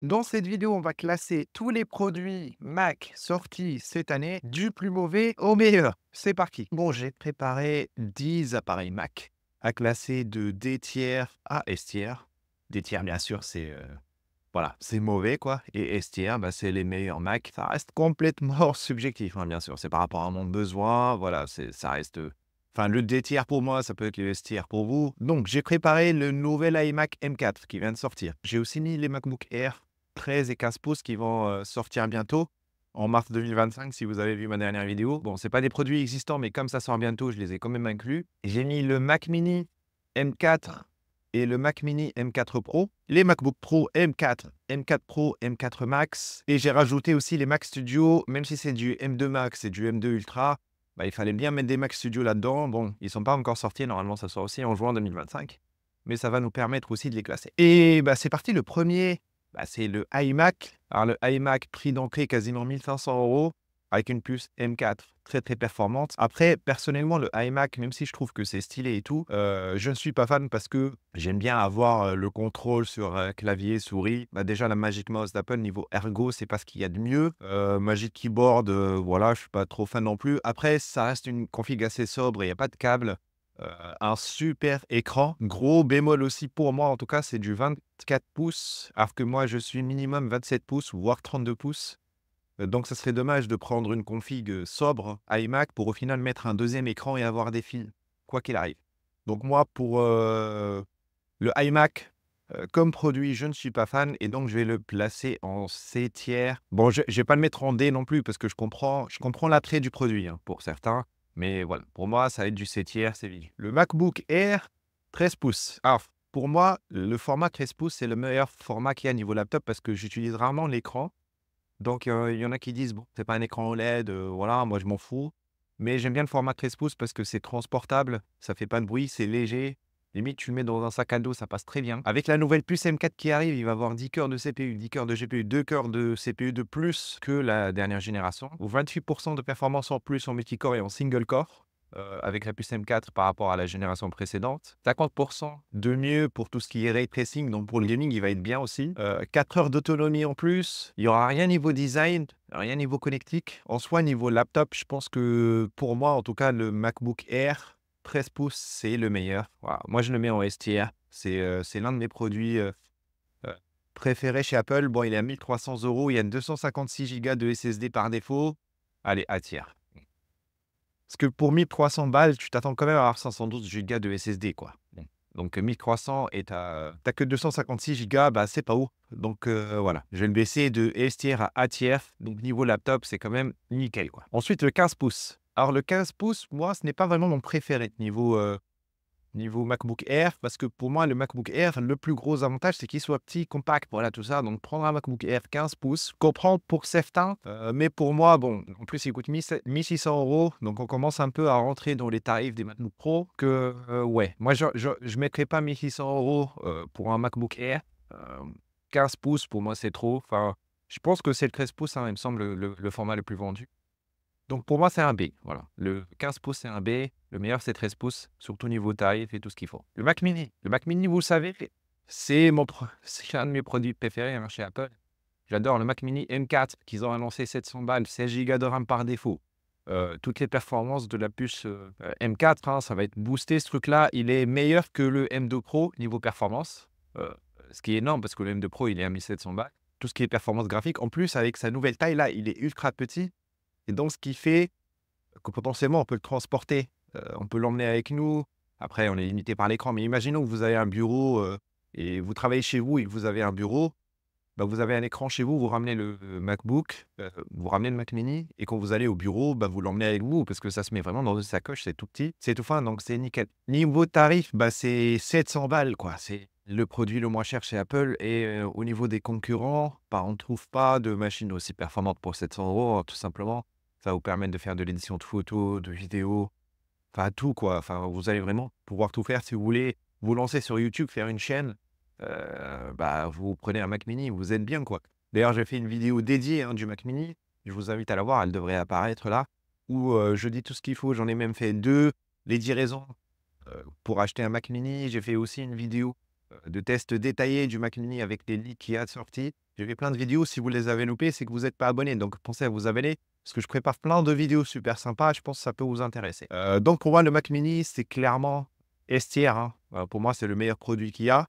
Dans cette vidéo, on va classer tous les produits Mac sortis cette année, du plus mauvais au meilleur. C'est parti. Bon, j'ai préparé 10 appareils Mac à classer de D tiers à S tiers. D tiers, bien sûr, c'est voilà, c'est mauvais quoi. Et S tiers, bah, c'est les meilleurs Mac. Ça reste complètement subjectif, hein, bien sûr. C'est par rapport à mon besoin. Voilà, ça reste. Enfin, le D tiers pour moi, ça peut être le S tiers pour vous. Donc, j'ai préparé le nouvel iMac M4 qui vient de sortir. J'ai aussi mis les MacBook Air 13 et 15 pouces qui vont sortir bientôt, en mars 2025, si vous avez vu ma dernière vidéo. Bon, c'est pas des produits existants, mais comme ça sort bientôt, je les ai quand même inclus. J'ai mis le Mac Mini M4 et le Mac Mini M4 Pro, les MacBook Pro M4, M4 Pro, M4 Max, et j'ai rajouté aussi les Mac Studio, même si c'est du M2 Max et du M2 Ultra, bah, il fallait bien mettre des Mac Studio là-dedans. Bon, ils sont pas encore sortis, normalement ça sort aussi en juin 2025, mais ça va nous permettre aussi de les classer. Et bah, c'est parti, le premier, bah, c'est le iMac. Alors le iMac, prix d'entrée quasiment 1 500 € avec une puce M4 très, très performante. Après, personnellement, le iMac, même si je trouve que c'est stylé et tout, je ne suis pas fan parce que j'aime bien avoir, le contrôle sur, clavier, souris. Bah, déjà la Magic Mouse d'Apple niveau ergo, c'est pas ce qu'il y a de mieux. Magic Keyboard, voilà, je suis pas trop fan non plus. Après, ça reste une config assez sobre, il y a pas de câble. Heu, un super écran. Gros bémol aussi pour moi, en tout cas, c'est du 24 pouces, alors que moi je suis minimum 27 pouces, voire 32 pouces. Donc ça serait dommage de prendre une config, sobre iMac pour au final mettre un deuxième écran et avoir des fils, quoi qu'il arrive. Donc moi pour, le iMac, comme produit, je ne suis pas fan et donc je vais le placer en C tiers. Bon, je vais pas le mettre en D non plus parce que je comprends l'attrait du produit, hein, pour certains, mais voilà, pour moi, ça va être du C tiers, c'est vite. Le MacBook Air 13 pouces. Alors, pour moi, le format 13 pouces, c'est le meilleur format qu'il y a niveau laptop parce que j'utilise rarement l'écran. Donc, il y en a qui disent: «Bon, c'est pas un écran OLED, voilà, moi je m'en fous». Mais j'aime bien le format 13 pouces parce que c'est transportable, ça fait pas de bruit, c'est léger. Limite, tu le mets dans un sac à dos, ça passe très bien. Avec la nouvelle puce M4 qui arrive, il va avoir 10 cœurs de CPU, 10 cœurs de GPU, 2 cœurs de CPU de plus que la dernière génération, ou 28 de performance en plus en multicore et en single core, avec la puce M4 par rapport à la génération précédente. 50 de mieux pour tout ce qui est ray tracing, donc pour le gaming, il va être bien aussi. 4 heures d'autonomie en plus. Il y aura rien niveau design, rien niveau connectique. En soi, niveau laptop, je pense que pour moi, en tout cas, le MacBook Air 13 pouces, c'est le meilleur. Voilà. Moi, je le mets en S tier. C'est l'un de mes produits heu, préférés chez Apple. Bon, il est à 1 300 €. Il y a 256 Go de SSD par défaut. Allez, A tier. Parce que pour 1 300 balles, tu t'attends quand même à avoir 512 gigas de SSD, quoi. Bon. Donc 1 300 et tu as que 256 gigas, bah, c'est pas haut. Donc voilà, je vais le baisser de S tier à A tier. Donc niveau laptop, c'est quand même nickel, quoi. Ensuite, le 15 pouces. Alors le 15 pouces, moi, ce n'est pas vraiment mon préféré niveau MacBook Air, parce que pour moi, le MacBook Air, le plus gros avantage, c'est qu'il soit petit, compact, voilà, tout ça. Donc, prendre un MacBook Air 15 pouces, comprends pour certains, mais pour moi, bon, en plus, il coûte 1 600 €. Donc, on commence un peu à rentrer dans les tarifs des MacBook Pro. Que, ouais, moi, je ne mettrais pas 1 600 € pour un MacBook Air. Euh, 15 pouces, pour moi, c'est trop. Enfin, je pense que c'est le 13 pouces, hein, il me semble, le format le plus vendu. Donc pour moi, c'est un B, voilà. Le 15 pouces, c'est un B. Le meilleur, c'est 13 pouces, surtout niveau tarif et tout ce qu'il faut. Le Mac mini. Le Mac mini, vous le savez, c'est un de mes produits préférés, hein, chez Apple. J'adore le Mac mini M4 qu'ils ont annoncé 700 balles, 16 gigas de RAM par défaut. Toutes les performances de la puce M4, hein, ça va être boosté ce truc-là. Il est meilleur que le M2 Pro niveau performance, euh, ce qui est énorme parce que le M2 Pro, il est à 1 700 balles. Tout ce qui est performance graphique, en plus, avec sa nouvelle taille là, il est ultra petit. Et donc, ce qui fait que potentiellement, on peut le transporter, on peut l'emmener avec nous. Après, on est limité par l'écran, mais imaginons que vous avez un bureau, et vous travaillez chez vous et que vous avez un bureau, bah, vous avez un écran chez vous, vous ramenez le MacBook, vous ramenez le Mac mini et quand vous allez au bureau, bah, vous l'emmenez avec vous parce que ça se met vraiment dans une sacoche, c'est tout petit, c'est tout fin, donc c'est nickel. Niveau tarif, bah, c'est 700 balles, quoi. C'est le produit le moins cher chez Apple et au niveau des concurrents, bah, on ne trouve pas de machine aussi performante pour 700 €, tout simplement. Ça va vous permettre de faire de l'édition de photos, de vidéos, enfin tout quoi. Enfin, vous allez vraiment pouvoir tout faire si vous voulez vous lancer sur YouTube, faire une chaîne, bah, vous prenez un Mac mini, vous êtes bien quoi. D'ailleurs, j'ai fait une vidéo dédiée, hein, du Mac mini, je vous invite à la voir, elle devrait apparaître là, où, je dis tout ce qu'il faut. J'en ai même fait 2, les 10 raisons, pour acheter un Mac mini. J'ai fait aussi une vidéo, de test détaillé du Mac mini avec les leaks qu'il y a sortis. J'ai fait plein de vidéos, si vous les avez loupées, c'est que vous n'êtes pas abonné, donc pensez à vous abonner, parce que je prépare plein de vidéos super sympas, je pense que ça peut vous intéresser. Donc pour moi, le Mac mini, c'est clairement S tier, hein. Pour moi, c'est le meilleur produit qu'il y a.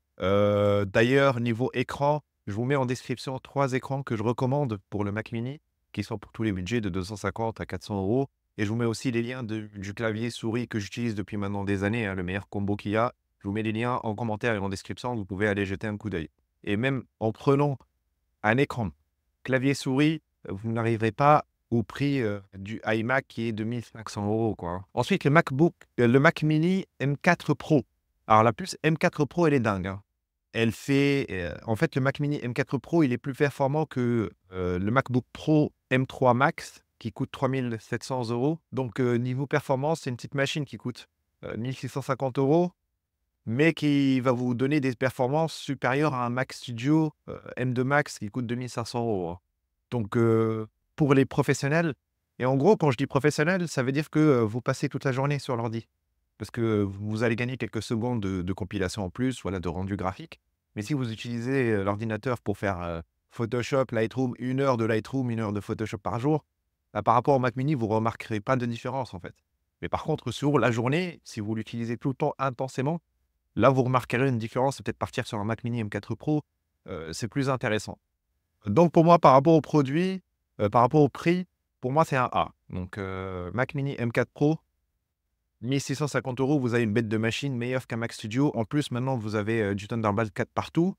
D'ailleurs, niveau écran, je vous mets en description 3 écrans que je recommande pour le Mac mini, qui sont pour tous les budgets de 250 à 400 €. Et je vous mets aussi les liens du clavier souris que j'utilise depuis maintenant des années, hein, le meilleur combo qu'il y a. Je vous mets les liens en commentaire et en description, vous pouvez aller jeter un coup d'œil. Et même en prenant un écran, clavier souris, vous n'arriverez pas au prix, du iMac qui est de 1 500 € quoi, hein. Ensuite, le Mac mini M4 Pro. Alors la puce M4 Pro, elle est dingue, hein. Elle fait, en fait, le Mac mini M4 Pro, il est plus performant que, le MacBook Pro M3 Max qui coûte 3 700 €. Donc, niveau performance, c'est une petite machine qui coûte, 1 650 €, mais qui va vous donner des performances supérieures à un Mac Studio, M2 Max qui coûte 2 500 €, hein. Donc, pour les professionnels et en gros, quand je dis professionnel, ça veut dire que, vous passez toute la journée sur l'ordi. Parce que vous allez gagner quelques secondes de compilation en plus, voilà, de rendu graphique. Mais si vous utilisez, l'ordinateur pour faire, Photoshop, Lightroom, 1 heure de Lightroom, 1 heure de Photoshop par jour, bah, par rapport au Mac mini, vous remarquerez pas de différence, en fait. Mais par contre, sur la journée, si vous l'utilisez tout le temps intensément, là, vous remarquerez une différence et peut-être partir sur un Mac mini M4 Pro, c'est plus intéressant. Donc pour moi, par rapport au produit, par rapport au prix, pour moi, c'est un A. Donc Mac mini M4 Pro, 1 650 €, vous avez une bête de machine meilleure qu'un Mac Studio. En plus, maintenant, vous avez, du Thunderbolt 4 partout.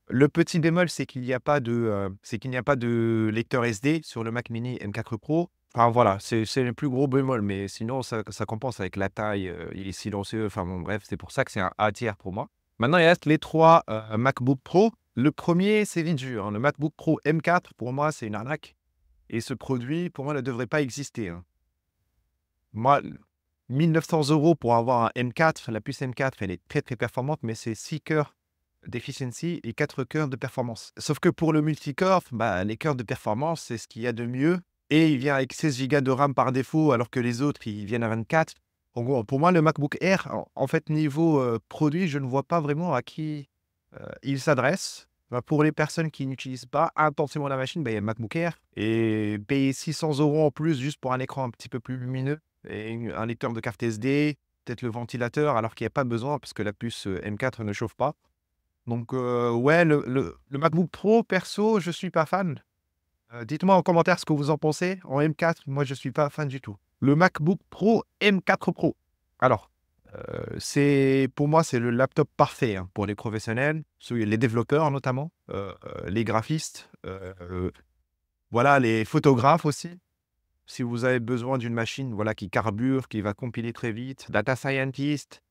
Le petit bémol, c'est qu'il n'y a pas de lecteur SD sur le Mac mini M4 Pro. Enfin voilà, c'est le plus gros bémol, mais sinon ça compense avec la taille, il est silencieux, enfin bon bref, c'est pour ça que c'est un A tiers pour moi. Maintenant, il reste les 3 MacBook Pro. Le premier, c'est vite vu, hein. Le MacBook Pro M4, pour moi, c'est une arnaque et ce produit, pour moi, ne devrait pas exister, hein. Moi, 1 900 € pour avoir un M4, la puce M4, elle est très, très performante, mais c'est 6 cœurs d'efficiency et 4 cœurs de performance. Sauf que pour le multicore, bah, les cœurs de performance, c'est ce qu'il y a de mieux et il vient avec 16 gigas de RAM par défaut, alors que les autres, ils viennent à 24. En gros, pour moi, le MacBook Air, en fait, niveau, produit, je ne vois pas vraiment à qui, il s'adresse. Bah, pour les personnes qui n'utilisent pas intensément la machine, bah, il y a le MacBook Air et payer 600 € en plus juste pour un écran un petit peu plus lumineux et un lecteur de carte SD, peut-être le ventilateur, alors qu'il y a pas besoin parce que la puce, M4 ne chauffe pas. Donc, ouais, le MacBook Pro, perso, je suis pas fan. Dites-moi en commentaire ce que vous en pensez. En M4, moi, je suis pas fan du tout. Le MacBook Pro M4 Pro. Alors, c'est pour moi, c'est le laptop parfait, hein, pour les professionnels, les développeurs notamment, les graphistes, voilà, les photographes aussi. Si vous avez besoin d'une machine, voilà, qui carbure, qui va compiler très vite, data scientist,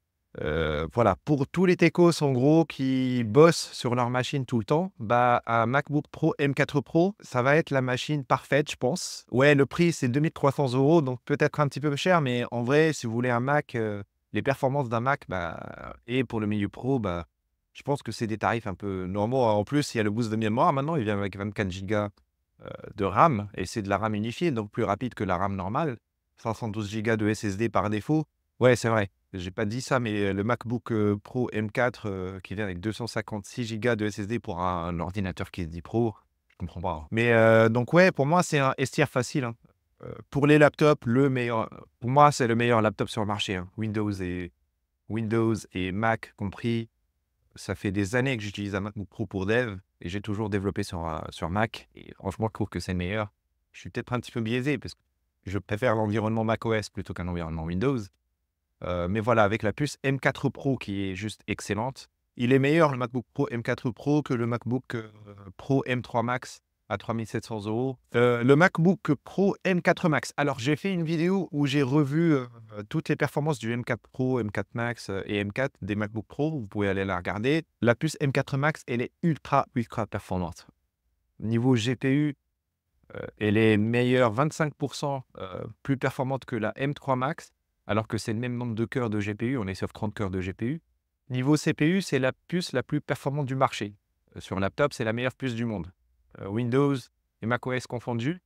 voilà, pour tous les techos en gros qui bossent sur leur machine tout le temps, bah, un MacBook Pro M4 Pro, ça va être la machine parfaite, je pense. Ouais, le prix, c'est 2 300 €, donc peut-être un petit peu cher, mais en vrai, si vous voulez un Mac, les performances d'un Mac, bah et pour le milieu pro, bah, je pense que c'est des tarifs un peu normaux. En plus, il y a le boost de mémoire maintenant, il vient avec 24 gigas de RAM et c'est de la RAM unifiée, donc plus rapide que la RAM normale. 512 gigas de SSD par défaut. Ouais, c'est vrai, j'ai pas dit ça, mais le MacBook, Pro M4, qui vient avec 256 gigas de SSD pour un ordinateur qui se dit pro, je comprends pas, hein. Mais donc ouais, pour moi, c'est un S tier facile, hein. Pour les laptops, le meilleur, pour moi, c'est le meilleur laptop sur le marché, hein. Windows et Mac compris. Ça fait des années que j'utilise un MacBook Pro pour dev et j'ai toujours développé sur Mac et franchement, je trouve que c'est le meilleur. Je suis peut-être un petit peu biaisé parce que je préfère l'environnement macOS plutôt qu'un environnement Windows. Mais voilà, avec la puce M4 Pro qui est juste excellente, il est meilleur le MacBook Pro M4 Pro que le MacBook, Pro M3 Max à 3 700 €. Le MacBook Pro M4 Max. Alors j'ai fait une vidéo où j'ai revu, toutes les performances du M4 Pro, M4 Max, et M4 des MacBook Pro. Vous pouvez aller la regarder. La puce M4 Max, elle est ultra, ultra performante. Niveau GPU, elle est meilleure 25 plus performante que la M3 Max, alors que c'est le même nombre de cœurs de GPU, on est sur 30 cœurs de GPU. Niveau CPU, c'est la puce la plus performante du marché. Sur laptop, c'est la meilleure puce du monde. Windows et macOS confondus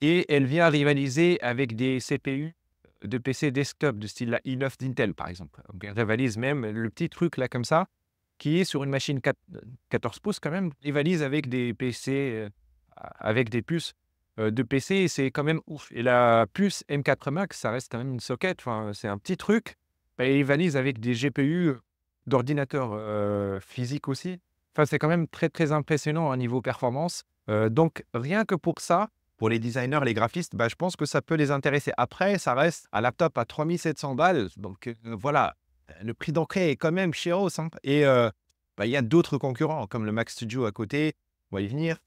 et elle vient rivaliser avec des CPU de PC desktop de style la i9 d'Intel, par exemple. Donc elle rivalise même le petit truc là comme ça, qui est sur une machine 14 pouces quand même, rivalise avec des PC, avec des puces, de PC, c'est quand même ouf et la puce M4 Max, ça reste quand même une socket, enfin, c'est un petit truc, bah, il rivalise avec des GPU, d'ordinateurs, physiques aussi. Enfin, c'est quand même très, très impressionnant, hein, niveau performance, donc rien que pour ça, pour les designers, les graphistes, bah, je pense que ça peut les intéresser. Après, ça reste un laptop à 3 700 balles, donc voilà, le prix d'entrée est quand même chéros, hein et bah, il y a d'autres concurrents comme le Mac Studio à côté, on va y venir.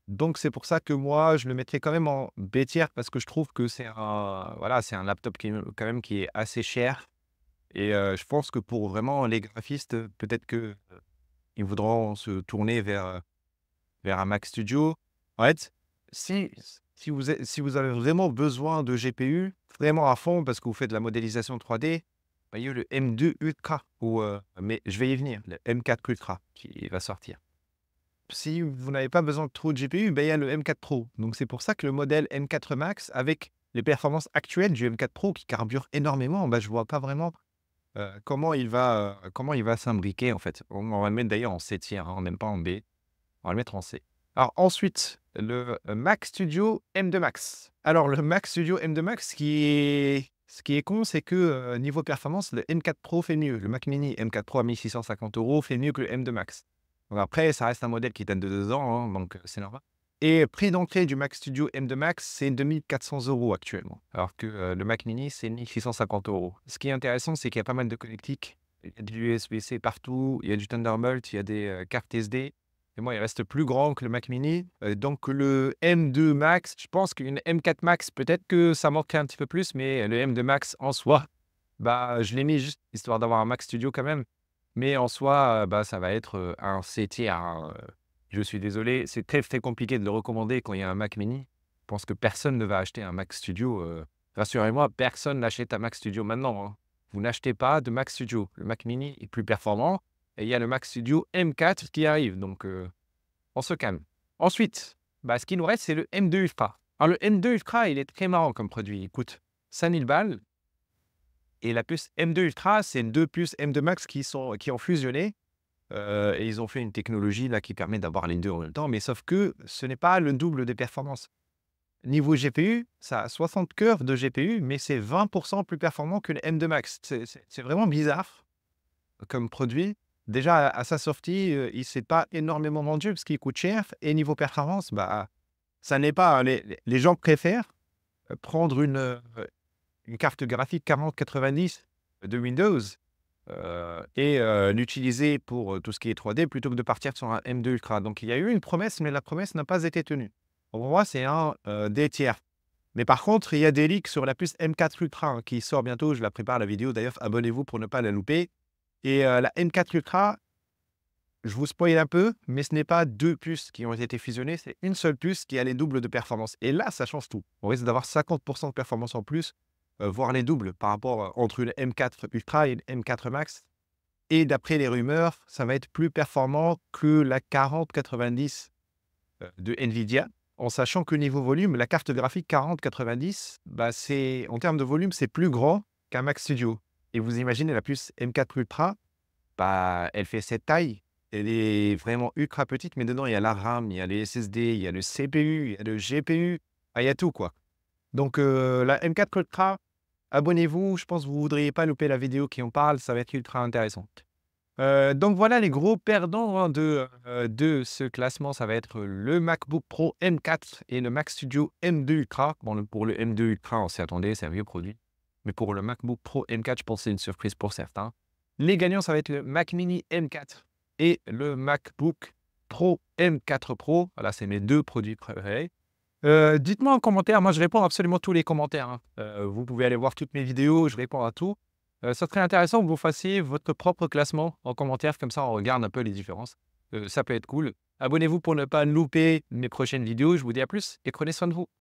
Donc c'est pour ça que moi, je le mettrais quand même en B tiers parce que je trouve que c'est un voilà, c'est un laptop qui est quand même qui est assez cher et je pense que pour vraiment les graphistes, peut-être que, ils voudront se tourner vers un Mac Studio. En fait, si si vous avez vraiment besoin de GPU, vraiment à fond parce que vous faites de la modélisation 3D, bah, il y a le M2 Ultra ou mais je vais y venir, le M4 Ultra qui va sortir. Si vous n'avez pas besoin de trop de GPU, ben il y a le M4 Pro. Donc c'est pour ça que le modèle M4 Max avec les performances actuelles du M4 Pro qui carbure énormément, bah, je vois pas vraiment, comment il va s'imbriquer en fait. On va le mettre d'ailleurs en C tiers, hein, même pas en B. On va le mettre en C. Alors ensuite, le, Mac Studio M2 Max. Alors le Mac Studio M2 Max, ce qui est con, c'est que, niveau performance, le M4 Pro fait mieux. Le Mac mini M4 Pro à 1 650 € fait mieux que le M2 Max. Donc après, ça reste un modèle qui date de 2 ans, hein, donc c'est normal. Et prix d'entrée du Mac Studio M2 Max, c'est 2 400 € actuellement, alors que, le Mac mini, c'est 1 650 €. Ce qui est intéressant, c'est qu'il y a pas mal de connectiques. Il y a de l'USB-C partout, il y a du Thunderbolt, il y a des, cartes SD. Et moi, il reste plus grand que le Mac mini, donc le M2 Max, je pense qu'une M4 Max, peut-être que ça manquerait un petit peu plus, mais le M2 Max en soi, bah, je l'ai mis juste histoire d'avoir un Mac Studio quand même, mais en soi, bah, ça va être, un C tiers, hein, je suis désolé, c'est très, très compliqué de le recommander quand il y a un Mac mini. Je pense que personne ne va acheter un Mac Studio, rassurez-moi, personne n'achète un Mac Studio maintenant, hein. Vous n'achetez pas de Mac Studio. Le Mac mini est plus performant et il y a le Mac Studio M4 qui arrive, donc on se calme. Ensuite, bah, ce qui nous reste, c'est le M2 Ultra. Alors le M2 Ultra, il est très marrant comme produit. Il coûte 5 000 balles et la puce M2 Ultra, c'est 2 puces M2 Max qui ont fusionné, et ils ont fait une technologie là qui permet d'avoir les 2 en même temps, mais sauf que ce n'est pas le double des performances. Niveau GPU, ça a 60 cœurs de GPU, mais c'est 20 plus performant que le M2 Max. C'est vraiment bizarre comme produit. Déjà, à sa sortie, il s'est pas énormément vendu parce qu'il coûte cher et niveau performance, bah, ça n'est pas hein, les gens préfèrent, prendre une carte graphique 4090 de Windows, et l'utiliser pour, tout ce qui est 3D plutôt que de partir sur un M2 Ultra. Donc il y a eu une promesse, mais la promesse n'a pas été tenue. Pour moi, c'est un, D tiers. Mais par contre, il y a des leaks sur la puce M4 Ultra, hein, qui sort bientôt. Je la prépare la vidéo d'ailleurs, abonnez-vous pour ne pas la louper et la M4 Ultra, je vous spoil un peu, mais ce n'est pas 2 puces qui ont été fusionnées, c'est une seule puce qui a les doubles de performance et là, ça change tout. On risque d'avoir 50 de performance en plus, voire les doubles par rapport, entre une M4 Ultra et une M4 Max et d'après les rumeurs, ça va être plus performant que la 4090, de Nvidia, en sachant que niveau volume, la carte graphique 4090, bah, c'est en termes de volume, c'est plus grand qu'un Mac Studio et vous imaginez la puce M4 Ultra, bah, elle fait cette taille. Elle est vraiment ultra petite, mais dedans, il y a la RAM, il y a les SSD, il y a le CPU, il y a le GPU, ah, il y a tout, quoi. Donc, la M4 Ultra, abonnez-vous, je pense que vous ne voudriez pas louper la vidéo qui en parle, ça va être ultra intéressant. Donc voilà les gros perdants, hein, de ce classement, ça va être le MacBook Pro M4 et le Mac Studio M2 Ultra. Bon, pour le M2 Ultra, on s'y attendait, c'est un vieux produit. Mais pour le MacBook Pro M4, je pense que c'est une surprise pour certains. Les gagnants, ça va être le Mac Mini M4 et le MacBook Pro M4 Pro. Voilà, c'est mes 2 produits préférés. Dites-moi en commentaire, moi je réponds à absolument tous les commentaires, hein. Vous pouvez aller voir toutes mes vidéos, je réponds à tout. Ça serait intéressant que vous fassiez votre propre classement en commentaire, comme ça on regarde un peu les différences. Ça peut être cool. Abonnez-vous pour ne pas louper mes prochaines vidéos. Je vous dis à plus et prenez soin de vous.